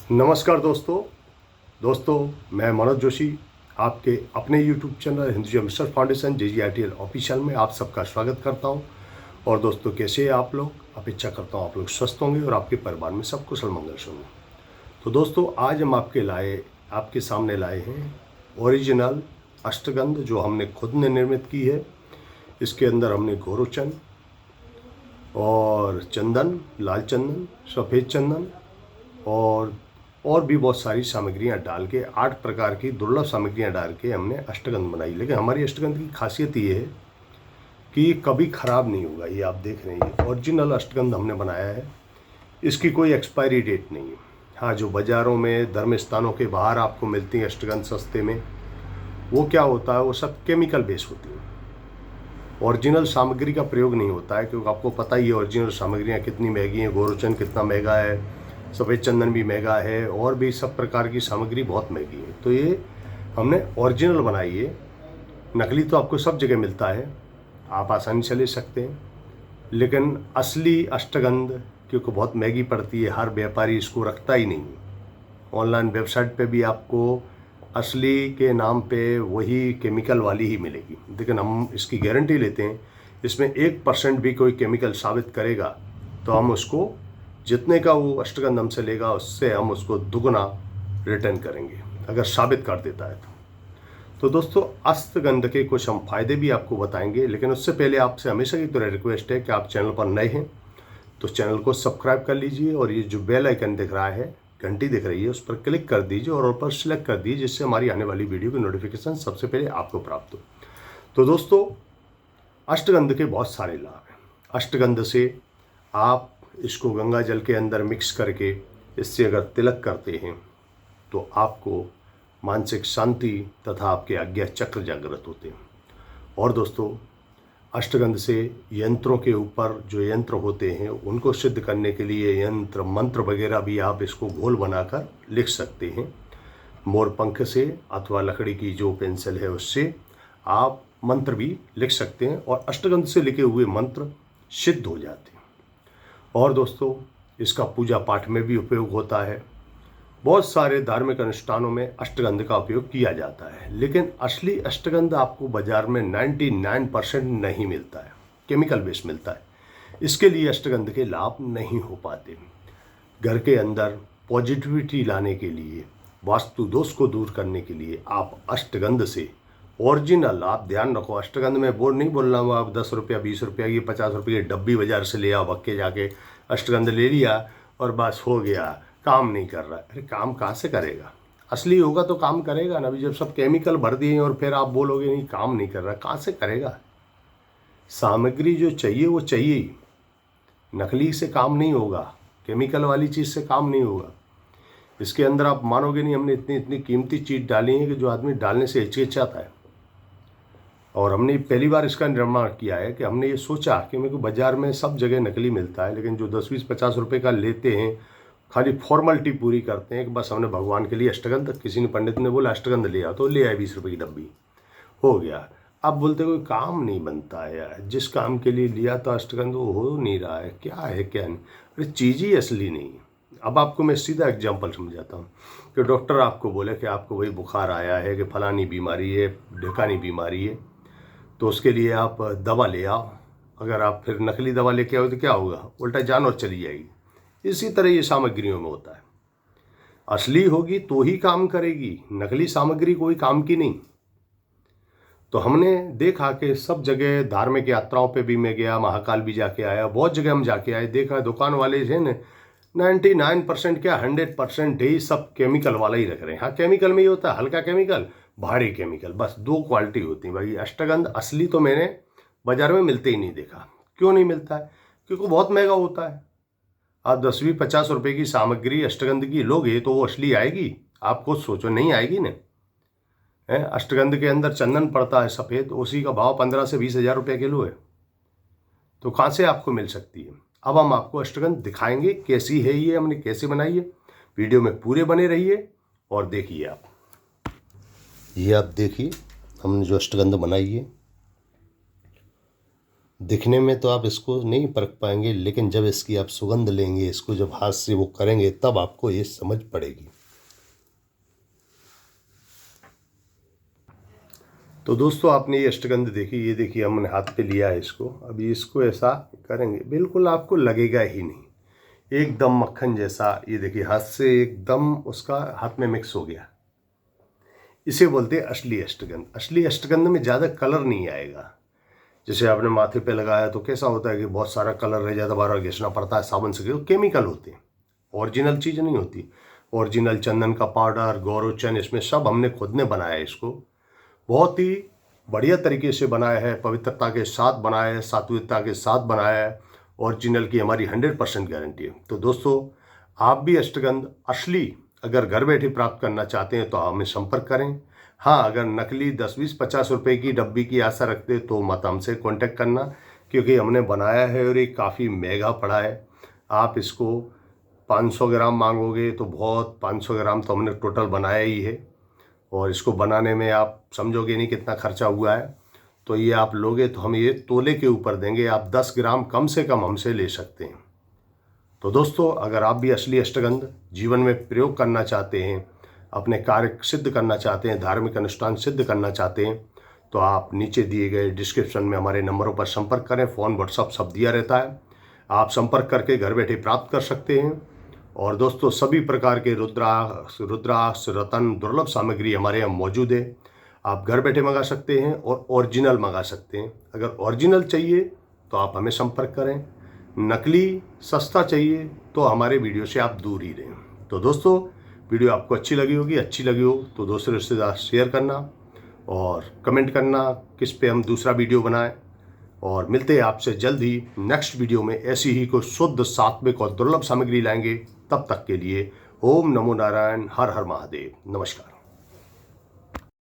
नमस्कार दोस्तों मैं मनोज जोशी आपके अपने YouTube channel Hinduja mister foundation JGITL official में आप सबका स्वागत करता हूं। और दोस्तों, कैसे हैं आप लोग? अपेक्षा करता हूं आप लोग स्वस्थ होंगे और आपके परिवार में सब कुशल मंगल से होंगे। तो दोस्तों, आज हम आपके सामने लाए हैं ओरिजिनल अष्टगंध जो हमने खुद ने निर्मित की है। इसके अंदर हमने गोरोचन और चंदन, लाल चंदन, सफ़ेद चंदन और भी बहुत सारी सामग्रियां डाल के 8 प्रकार की दुर्लभ सामग्रियां डाल के हमने अष्टगंध बनाई। लेकिन हमारी अष्टगंध की खासियत ये है कि ये कभी ख़राब नहीं होगा। ये आप देख रहे हैं, ओरिजिनल अष्टगंध हमने बनाया है। इसकी कोई एक्सपायरी डेट नहीं है। हाँ, जो बाज़ारों में धर्म स्थानों के बाहर आपको मिलती है अष्टगंध सस्ते में, वो क्या होता है, वो सब केमिकल बेस होती है। ओरिजिनल सामग्री का प्रयोग नहीं होता है, क्योंकि आपको पता ही है ओरिजिनल सामग्रियाँ कितनी महंगी हैं। गोरोचन कितना महंगा है, सफ़ेद चंदन भी महंगा है, और भी सब प्रकार की सामग्री बहुत महंगी है। तो ये हमने ओरिजिनल बनाई है। नकली तो आपको सब जगह मिलता है, आप आसानी से ले सकते हैं। लेकिन असली अष्टगंध क्योंकि बहुत महंगी पड़ती है, हर व्यापारी इसको रखता ही नहीं। ऑनलाइन वेबसाइट पे भी आपको असली के नाम पे वही केमिकल वाली ही मिलेगी। लेकिन हम इसकी गारंटी लेते हैं, इसमें 1% भी कोई केमिकल साबित करेगा तो हम उसको जितने का वो अष्टगंध हमसे लेगा उससे हम उसको दुगना रिटर्न करेंगे, अगर साबित कर देता है तो दोस्तों, अष्टगंध के कुछ हम फायदे भी आपको बताएंगे। लेकिन उससे पहले आपसे हमेशा की तरह रिक्वेस्ट है कि आप चैनल पर नए हैं तो चैनल को सब्सक्राइब कर लीजिए, और ये जो बेल आइकन दिख रहा है, घंटी दिख रही है, उस पर क्लिक कर दीजिए और ऊपर सेलेक्ट कर दीजिए, जिससे हमारी आने वाली वीडियो की नोटिफिकेशन सबसे पहले आपको प्राप्त हो। तो दोस्तों, अष्टगंध के बहुत सारे लाभ हैं। अष्टगंध से आप इसको गंगा जल के अंदर मिक्स करके इससे अगर तिलक करते हैं तो आपको मानसिक शांति तथा आपके आज्ञा चक्र जागृत होते हैं। और दोस्तों, अष्टगंध से यंत्रों के ऊपर जो यंत्र होते हैं उनको सिद्ध करने के लिए यंत्र मंत्र वगैरह भी आप इसको घोल बनाकर लिख सकते हैं। मोर पंख से अथवा लकड़ी की जो पेंसिल है उससे आप मंत्र भी लिख सकते हैं, और अष्टगंध से लिखे हुए मंत्र सिद्ध हो जाते हैं। और दोस्तों, इसका पूजा पाठ में भी उपयोग होता है। बहुत सारे धार्मिक अनुष्ठानों में अष्टगंध का उपयोग किया जाता है। लेकिन असली अष्टगंध आपको बाजार में 99% नहीं मिलता है, केमिकल बेस मिलता है। इसके लिए अष्टगंध के लाभ नहीं हो पाते। घर के अंदर पॉजिटिविटी लाने के लिए, वास्तु दोष को दूर करने के लिए आप अष्टगंध से ओरिजिनल, आप ध्यान रखो, अष्टगंध में बोर्ड नहीं बोल रहा हूँ आप 10 रुपया 20 रुपया की 50 रुपये की डब्बी बाजार से ले आओ, बक्के जाके अष्टगंध ले लिया और बस हो गया, काम नहीं कर रहा है। अरे काम कहाँ से करेगा? असली होगा तो काम करेगा ना। अभी जब सब केमिकल भर दिए और फिर आप बोलोगे नहीं काम नहीं कर रहा, कहाँ से करेगा? सामग्री जो चाहिए वो चाहिए ही। नकली से काम नहीं होगा, केमिकल वाली चीज़ से काम नहीं होगा। इसके अंदर आप मानोगे नहीं, हमने इतनी इतनी कीमती चीज़ डाली है कि जो आदमी डालने से हिचकिचाता है। और हमने पहली बार इसका निर्माण किया है कि हमने ये सोचा कि मेरे को बाज़ार में सब जगह नकली मिलता है, लेकिन जो 10 20 50 रुपये का लेते हैं, खाली फॉर्मेलिटी पूरी करते हैं कि बस हमने भगवान के लिए अष्टगंध, किसी ने पंडित ने बोला अष्टगंध ले आओ तो ले आए 20 रुपये की डब्बी, हो गया। अब बोलते कोई काम नहीं बनता है यार, जिस काम के लिए लिया तो अष्टगंध वो हो नहीं रहा है, क्या है क्या नहीं। अरे चीज़ ही असली नहीं है। अब आपको मैं सीधा एग्जांपल समझाता हूँ कि डॉक्टर आपको बोले कि आपको वही बुखार आया है, कि फलानी बीमारी है, ढिकानी बीमारी है, तो उसके लिए आप दवा ले आओ। अगर आप फिर नकली दवा लेके आओ तो क्या होगा? उल्टा जान और चली जाएगी। इसी तरह ये सामग्रियों में होता है। असली होगी तो ही काम करेगी, नकली सामग्री कोई काम की नहीं। तो हमने देखा कि सब जगह धार्मिक यात्राओं पे भी मैं गया, महाकाल भी जाके आया, बहुत जगह हम जाके आए, देखा दुकान वाले हैं ना 99% क्या 100% ही सब केमिकल वाला ही रख रहे हैं। हाँ, केमिकल में ये होता है हल्का केमिकल, भारी केमिकल, बस दो क्वालिटी होती है भाई। अष्टगंध असली तो मैंने बाजार में मिलते ही नहीं देखा। क्यों नहीं मिलता है? क्योंकि बहुत महंगा होता है। आप 10-20-50 रुपए की सामग्री अष्टगंध की लोगे तो वो असली आएगी? आप खुद सोचो, नहीं आएगी ना। है, अष्टगंध के अंदर चंदन पड़ता है सफ़ेद, उसी का भाव 15 से 20 हज़ार रुपये किलो है, तो कहाँ से आपको मिल सकती है? अब हम आपको अष्टगंध दिखाएंगे कैसी है, ये हमने कैसे बनाई है। वीडियो में पूरे बने रहिए और देखिए आप। ये आप देखिए हमने जो अष्टगंध बनाई है, दिखने में तो आप इसको नहीं परख पाएंगे, लेकिन जब इसकी आप सुगंध लेंगे, इसको जब हाथ से वो करेंगे, तब आपको ये समझ पड़ेगी। तो दोस्तों, आपने ये अष्टगंध देखी, ये देखिए हमने हाथ पे लिया है इसको। अभी इसको ऐसा करेंगे, बिल्कुल आपको लगेगा ही नहीं, एकदम मक्खन जैसा। ये देखिए हाथ से एकदम उसका हाथ में मिक्स हो गया। इसे बोलते हैं असली अष्टगंध। असली अष्टगंध में ज़्यादा कलर नहीं आएगा। जैसे आपने माथे पे लगाया तो कैसा होता है कि बहुत सारा कलर रह जाता, बार बार घिसना पड़ता है साबुन से, केमिकल होते हैं, ओरिजिनल चीज़ नहीं होती। ओरिजिनल चंदन का पाउडर, गौरवचन, इसमें सब हमने खुद ने बनाया है। इसको बहुत ही बढ़िया तरीके से बनाया है, पवित्रता के साथ बनाया है, सात्विकता के साथ बनाया है। ओरिजिनल की हमारी 100% गारंटी है। तो दोस्तों, आप भी अष्टगंध असली अगर घर बैठे प्राप्त करना चाहते हैं तो हमें संपर्क करें। हाँ, अगर नकली 10, 20, 50 रुपए की डब्बी की आशा रखते तो मत हमसे कांटेक्ट करना, क्योंकि हमने बनाया है और ये काफ़ी महंगा पड़ा है। आप इसको 500 ग्राम मांगोगे तो बहुत, 500 ग्राम तो हमने टोटल बनाया ही है, और इसको बनाने में आप समझोगे नहीं कितना खर्चा हुआ है। तो ये आप लोगे तो हम ये तोले के ऊपर देंगे, आप 10 ग्राम कम से कम हमसे ले सकते हैं। तो दोस्तों, अगर आप भी असली अष्टगंध जीवन में प्रयोग करना चाहते हैं, अपने कार्य सिद्ध करना चाहते हैं, धार्मिक अनुष्ठान सिद्ध करना चाहते हैं, तो आप नीचे दिए गए डिस्क्रिप्शन में हमारे नंबरों पर संपर्क करें। फ़ोन, व्हाट्सअप सब दिया रहता है, आप संपर्क करके घर बैठे प्राप्त कर सकते हैं। और दोस्तों, सभी प्रकार के रुद्राक्ष, रतन, दुर्लभ सामग्री हमारे यहाँ मौजूद है। आप घर बैठे मंगा सकते हैं और ओरिजिनल मंगा सकते हैं। अगर ओरिजिनल चाहिए तो आप हमें संपर्क करें, नकली सस्ता चाहिए तो हमारे वीडियो से आप दूर ही रहें। तो दोस्तों, वीडियो आपको अच्छी लगी होगी, अच्छी लगी हो तो दोस्तों रिश्तेदार शेयर करना और कमेंट करना किस पे हम दूसरा वीडियो बनाएं। और मिलते हैं आपसे जल्द ही नेक्स्ट वीडियो में। ऐसी ही कोई शुद्ध, सात्विक और दुर्लभ सामग्री लाएंगे। तब तक के लिए ओम नमो नारायण, हर हर महादेव, नमस्कार।